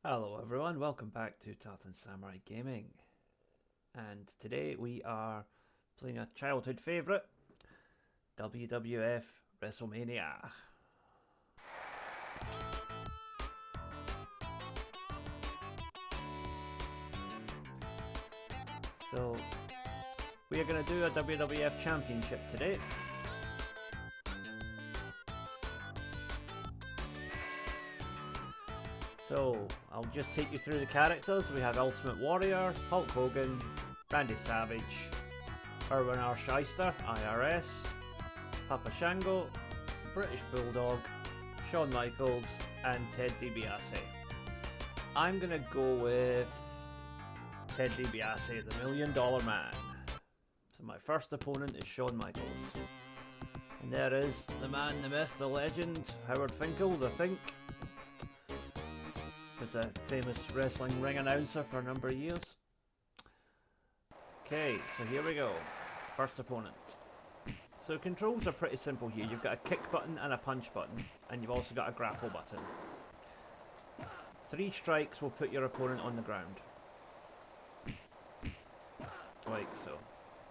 Hello everyone, welcome back to Tartan Samurai Gaming. And today we are playing a childhood favourite, WWF Wrestlemania. So, we are going to do a WWF Championship today. So, I'll just take you through the characters. We have Ultimate Warrior, Hulk Hogan, Randy Savage, Irwin R. Shyster, IRS, Papa Shango, British Bulldog, Shawn Michaels, and Ted DiBiase. I'm going to go with Ted DiBiase, the $1 Million Man. So my first opponent is Shawn Michaels. And there is the man, the myth, the legend, Howard Finkel, the Fink. Was a famous wrestling ring announcer for a number of years. Okay, so here we go. First opponent. So controls are pretty simple here. You've got a kick button and a punch button, and you've also got a grapple button. 3 strikes will put your opponent on the ground. Like so.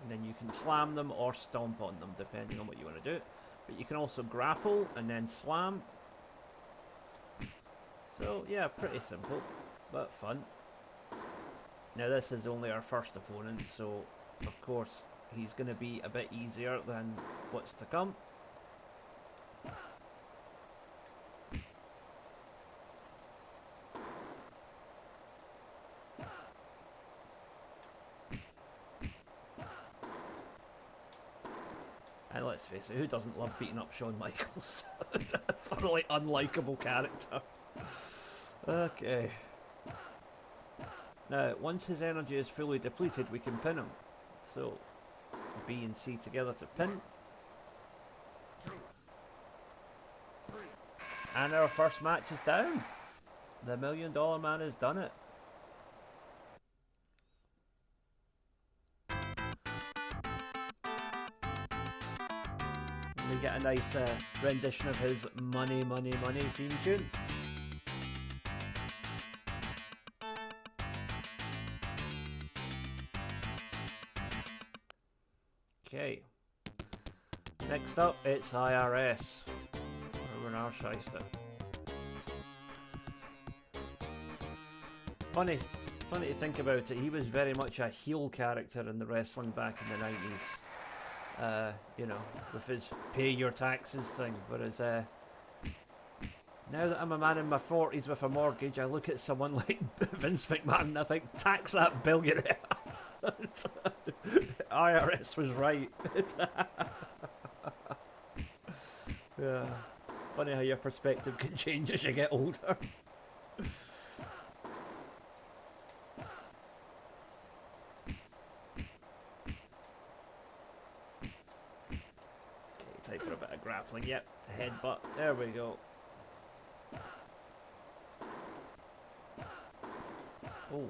And then you can slam them or stomp on them, depending on what you want to do. But you can also grapple and then slam. So yeah, pretty simple, but fun. Now this is only our first opponent, so of course he's going to be a bit easier than what's to come. And let's face it, who doesn't love beating up Shawn Michaels? A thoroughly unlikable character. Okay. Now, once his energy is fully depleted, we can pin him. So, B and C together to pin. And our first match is down. The $1 Million Man has done it. And we get a nice rendition of his Money, Money, Money theme tune. Okay. Next up, it's IRS. Irwin R. Shyster. Funny to think about it. He was very much a heel character in the wrestling back in the 90s. You know, with his pay your taxes thing. Whereas now that I'm a man in my 40s with a mortgage, I look at someone like Vince McMahon and I think, tax that billionaire. IRS was right. Yeah. Funny how your perspective can change as you get older. Okay, time for a bit of grappling. Yep, headbutt. There we go. Oh.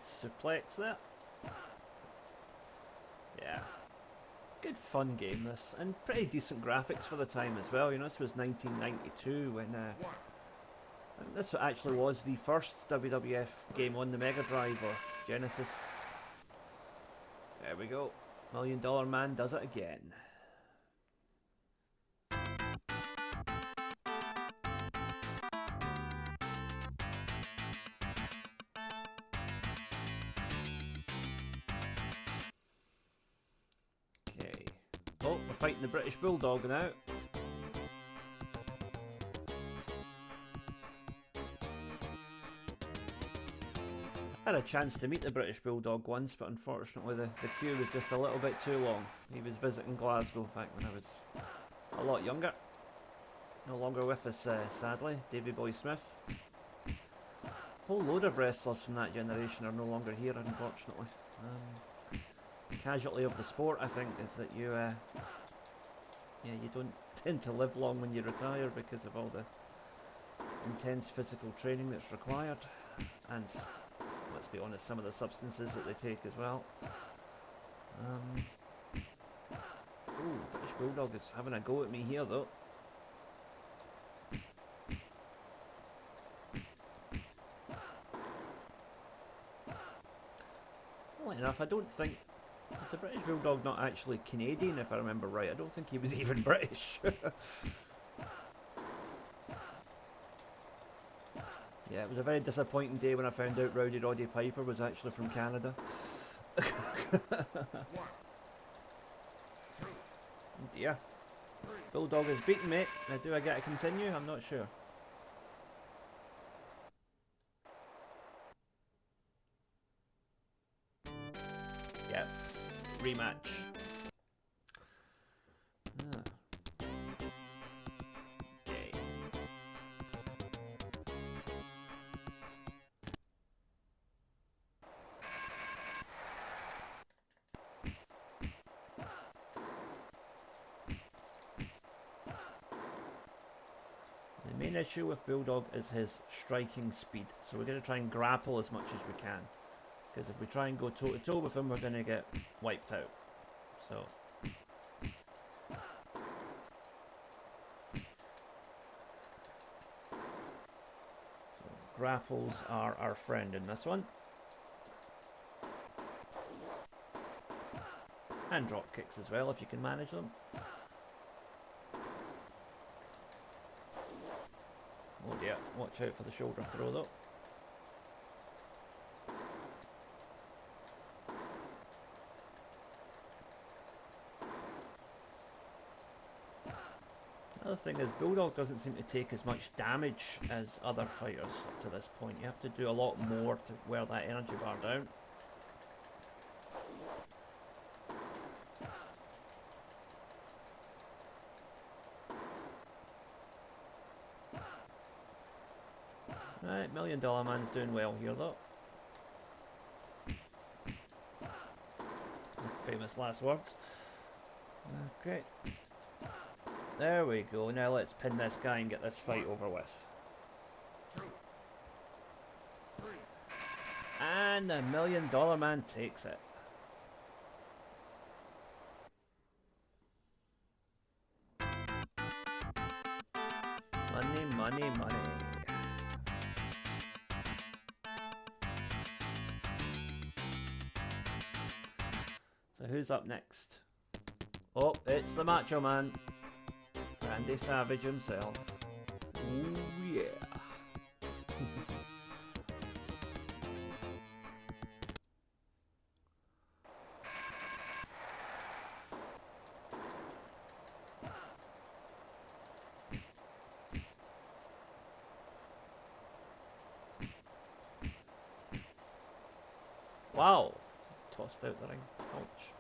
Suplex there. Yeah. Good fun game this, and pretty decent graphics for the time as well. You know, this was 1992 when this actually was the first WWF game on the Mega Drive or Genesis. There we go. $1 Million Man does it again. Oh, we're fighting the British Bulldog now. I had a chance to meet the British Bulldog once, but unfortunately the queue was just a little bit too long. He was visiting Glasgow back when I was a lot younger. No longer with us, sadly, Davy Boy Smith. A whole load of wrestlers from that generation are no longer here, unfortunately. Casualty of the sport, I think, is that you don't tend to live long when you retire because of all the intense physical training that's required, and let's be honest, some of the substances that they take as well. Ooh, British Bulldog is having a go at me here though. Funnily enough, I don't think... It's a British Bulldog, not actually Canadian if I remember right. I don't think he was even British. Yeah, it was a very disappointing day when I found out Rowdy Roddy Piper was actually from Canada. Dear. Bulldog is beaten, mate. Now, do I get to continue? I'm not sure. Yep. Rematch. Okay. The main issue with Bulldog is his striking speed, so we're going to try and grapple as much as we can. Because if we try and go toe-to-toe with him, we're going to get wiped out. So grapples are our friend in this one. And drop kicks as well, if you can manage them. Oh dear, watch out for the shoulder throw though. Another thing is, Bulldog doesn't seem to take as much damage as other fighters up to this point. You have to do a lot more to wear that energy bar down. Right, $1 Million Man's doing well here though. Famous last words. Okay. There we go. Now let's pin this guy and get this fight over with. And the $1 Million Man takes it. Money, money, money. So who's up next? Oh, it's the Macho Man. Randy Savage himself. Oh yeah. Wow. Tossed out the ring. Ouch.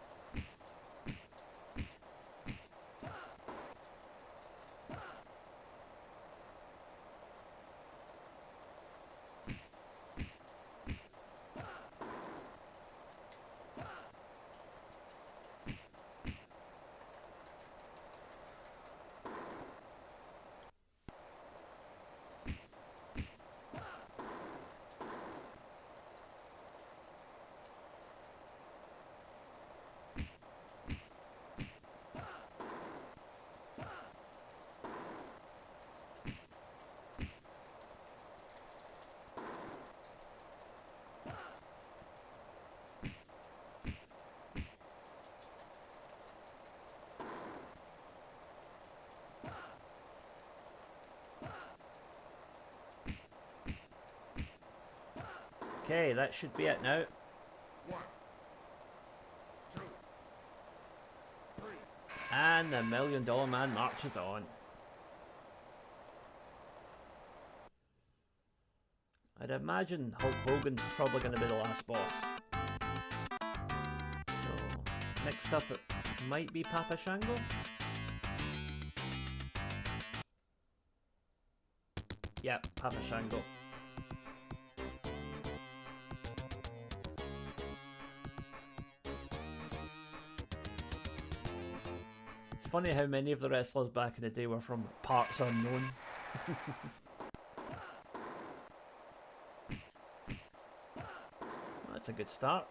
Okay, that should be it now. 1, 2, 3. And the $1 Million Man marches on. I'd imagine Hulk Hogan's probably going to be the last boss. So, next up it might be Papa Shango. Yep, Papa Shango. It's funny how many of the wrestlers back in the day were from parts unknown. That's a good start.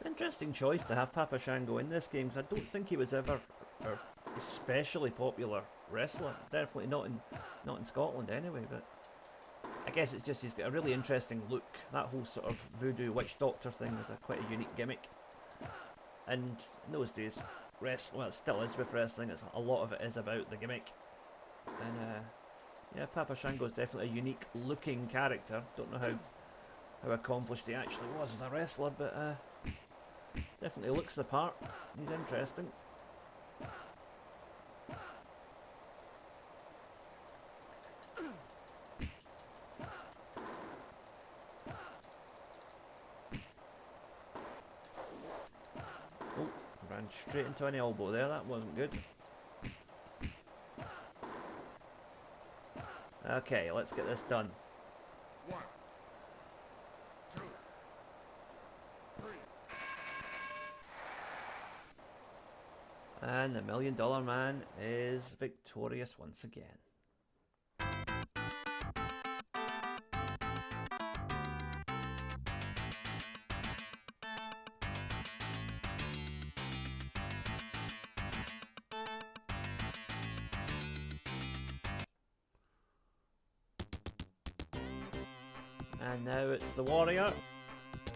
Interesting choice to have Papa Shango in this game, because I don't think he was ever a especially popular wrestler. Definitely not in Scotland anyway, but I guess it's just he's got a really interesting look. That whole sort of voodoo witch doctor thing was quite a unique gimmick. And in those days, well, it still is with wrestling, a lot of it is about the gimmick. And yeah, Papa Shango is definitely a unique looking character. Don't know how accomplished he actually was as a wrestler, but definitely looks the part. He's interesting. Oh, ran straight into an elbow there. That wasn't good. Okay, let's get this done. 1, 2, 3. And the $1 Million Man is victorious once again. And now it's the Warrior.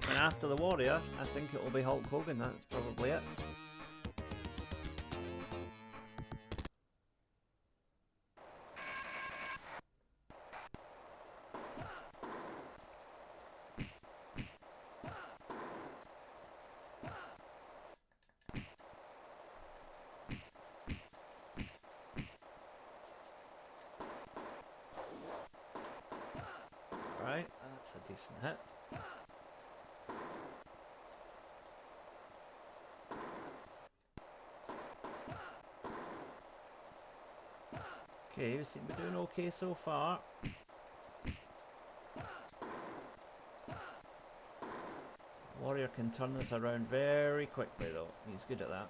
And after the Warrior, I think it will be Hulk Hogan. That's probably it. Right, that's a decent hit. Okay, we seem to be doing okay so far. Warrior can turn this around very quickly though. He's good at that.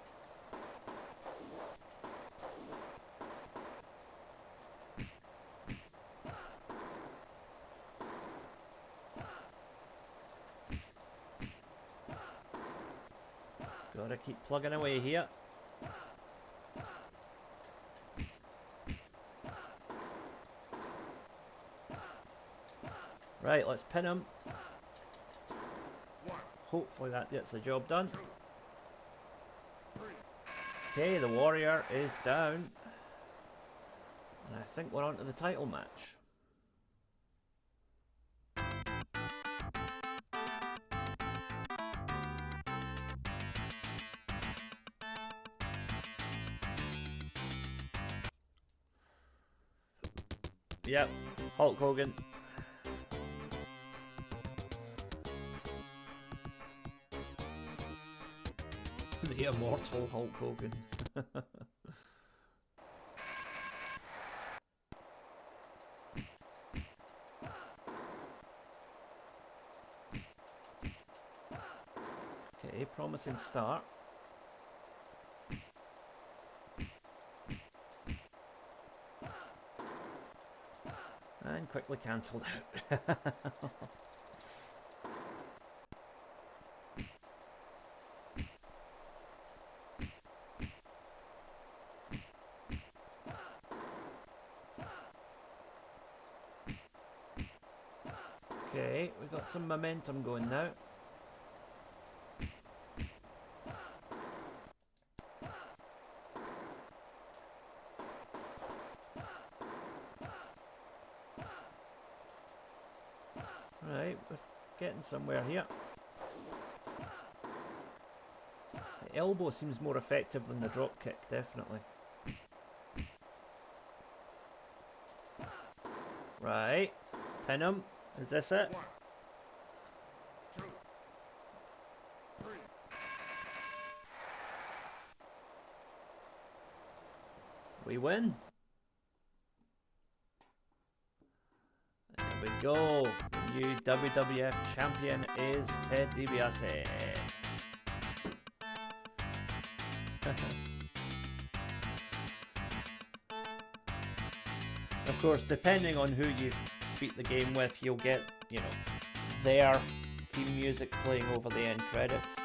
Gotta keep plugging away here. Right, let's pin him. Hopefully that gets the job done. 2, 3. Okay, the Warrior is down. And I think we're on to the title match. Yep, Hulk Hogan. The immortal Hulk Hogan. Okay, promising start. And quickly cancelled out. Okay, we've got some momentum going now. Right, we're getting somewhere here. The elbow seems more effective than the drop kick, definitely. Right, pin him. Is this it? 1, 2, 3. We win. There we go. The new WWF champion is Ted DiBiase. Of course, depending on who you beat the game with, you'll get, you know, their theme music playing over the end credits.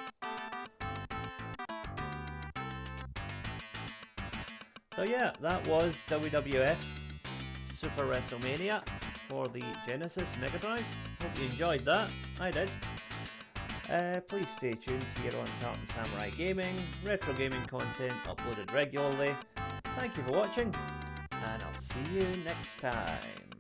So yeah, that was WWF Super Wrestlemania for the Genesis Mega Drive. Hope you enjoyed that. I did. Please stay tuned here on Tartan Samurai Gaming. Retro gaming content uploaded regularly. Thank you for watching, and I'll see you next time.